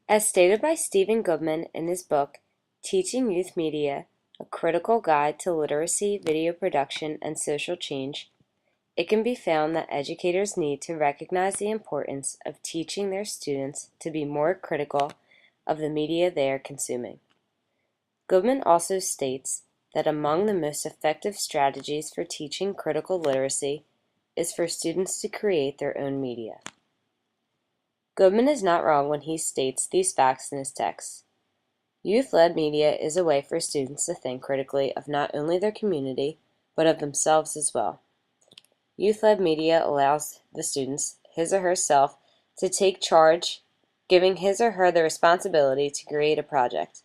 As stated by Stephen Goodman in his book, Teaching Youth Media, A Critical Guide to Literacy, Video Production, and Social Change, it can be found that educators need to recognize the importance of teaching their students to be more critical of the media they are consuming. Goodman also states that among the most effective strategies for teaching critical literacy is for students to create their own media. Goodman is not wrong when he states these facts in his text. Youth-led media is a way for students to think critically of not only their community, but of themselves as well. Youth-led media allows the students, his or herself, to take charge, giving his or her the responsibility to create a project.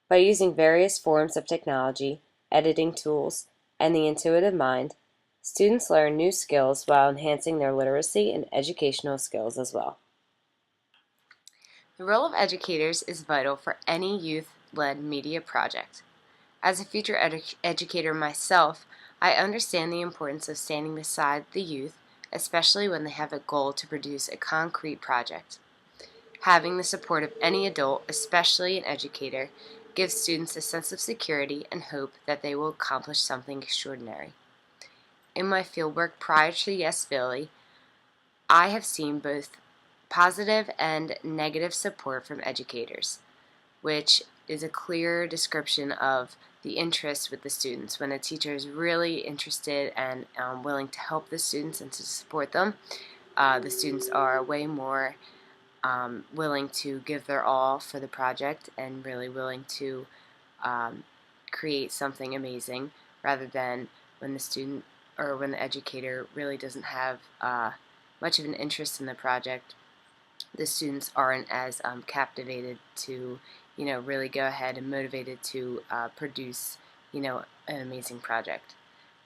By using various forms of technology, editing tools, and the intuitive mind, students learn new skills while enhancing their literacy and educational skills as well. The role of educators is vital for any youth-led media project. As a future educator myself, I understand the importance of standing beside the youth, especially when they have a goal to produce a concrete project. Having the support of any adult, especially an educator, gives students a sense of security and hope that they will accomplish something extraordinary. In my fieldwork prior to YES301, I have seen both positive and negative support from educators, which is a clear description of the interest with the students. When a teacher is really interested and willing to help the students and to support them, the students are way more willing to give their all for the project and really willing to create something amazing, rather than when the student or when the educator really doesn't have much of an interest in the project. The students aren't as captivated to, really go ahead and motivated to produce, an amazing project.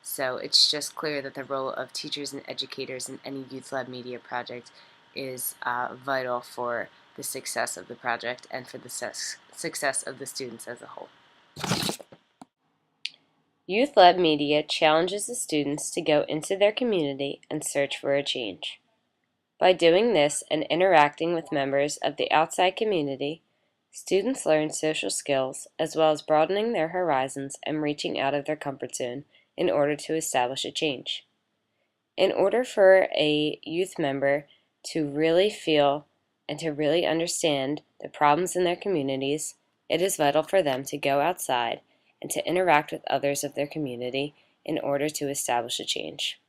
So it's just clear that the role of teachers and educators in any youth-led media project is vital for the success of the project and for the success of the students as a whole. Youth-led media challenges the students to go into their community and search for a change. By doing this and interacting with members of the outside community, students learn social skills as well as broadening their horizons and reaching out of their comfort zone in order to establish a change. In order for a youth member to really feel and to really understand the problems in their communities, it is vital for them to go outside and to interact with others of their community in order to establish a change.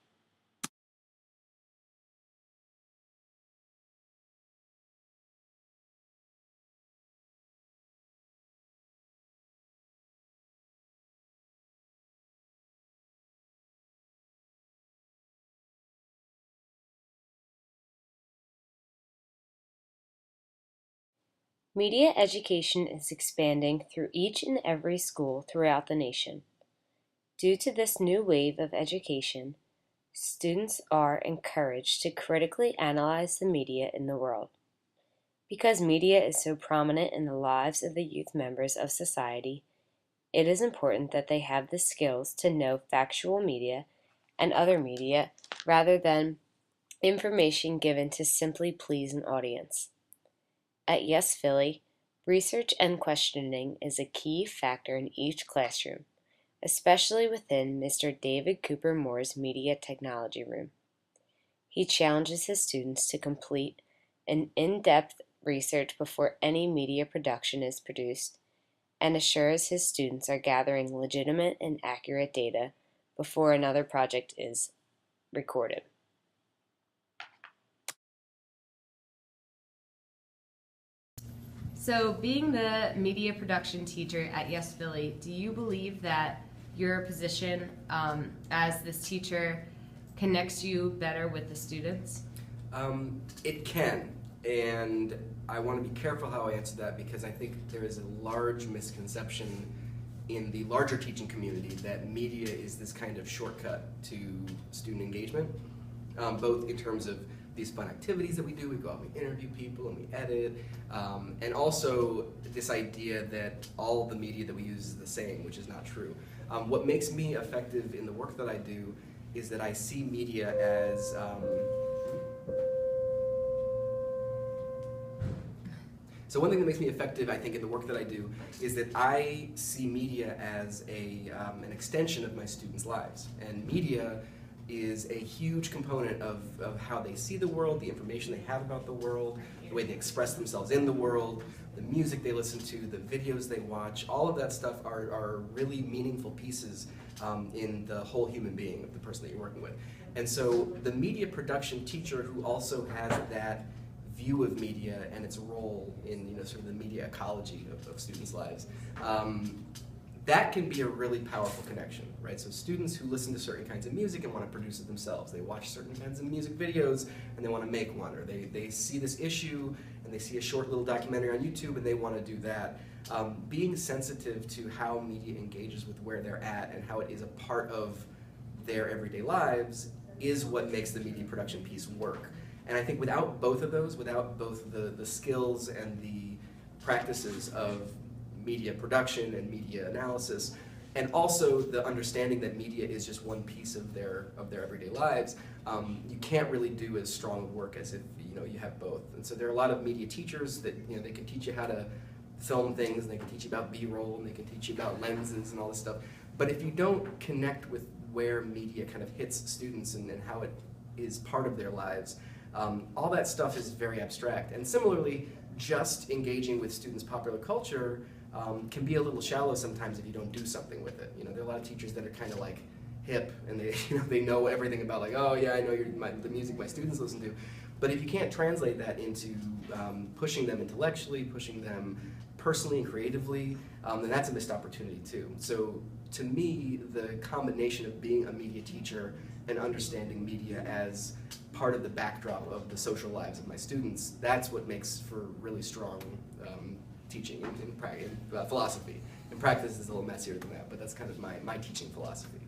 Media education is expanding through each and every school throughout the nation. Due to this new wave of education, students are encouraged to critically analyze the media in the world. Because media is so prominent in the lives of the youth members of society, it is important that they have the skills to know factual media and other media rather than information given to simply please an audience. At YES301, research and questioning is a key factor in each classroom, especially within Mr. David Cooper Moore's Media Technology Room. He challenges his students to complete an in-depth research before any media production is produced and assures his students are gathering legitimate and accurate data before another project is recorded. So, being the media production teacher at YES301, do you believe that your position as this teacher connects you better with the students? It can, and I want to be careful how I answer that because I think there is a large misconception in the larger teaching community that media is this kind of shortcut to student engagement, both in terms of these fun activities that we do. We go out and we interview people and we edit, and also this idea that all the media that we use is the same, which is not true. What makes me effective in the work that I do is that I see media as So one thing that makes me effective, I think, in the work that I do is that I see media as an extension of my students' lives. And media is a huge component of how they see the world, the information they have about the world, the way they express themselves in the world, the music they listen to, the videos they watch. All of that stuff are really meaningful pieces in the whole human being of the person that you're working with. And so the media production teacher who also has that view of media and its role in sort of the media ecology of students' lives, that can be a really powerful connection, right? So students who listen to certain kinds of music and want to produce it themselves, they watch certain kinds of music videos and they want to make one, or they see this issue and they see a short little documentary on YouTube and they want to do that. Being sensitive to how media engages with where they're at and how it is a part of their everyday lives is what makes the media production piece work. And I think without both of those, without both the skills and the practices of media production and media analysis, and also the understanding that media is just one piece of their everyday lives, you can't really do as strong of work as if you have both. And so there are a lot of media teachers that they can teach you how to film things, and they can teach you about B-roll, and they can teach you about lenses and all this stuff. But if you don't connect with where media kind of hits students and how it is part of their lives, all that stuff is very abstract. And similarly, just engaging with students' popular culture can be a little shallow sometimes if you don't do something with it. There are a lot of teachers that are kind of like hip, and they know everything about, like, oh yeah, I know the music my students listen to. But if you can't translate that into pushing them intellectually, pushing them personally and creatively, then that's a missed opportunity too. So to me, the combination of being a media teacher and understanding media as part of the backdrop of the social lives of my students, that's what makes for really strong teaching in philosophy. In practice, it's a little messier than that, but that's kind of my teaching philosophy.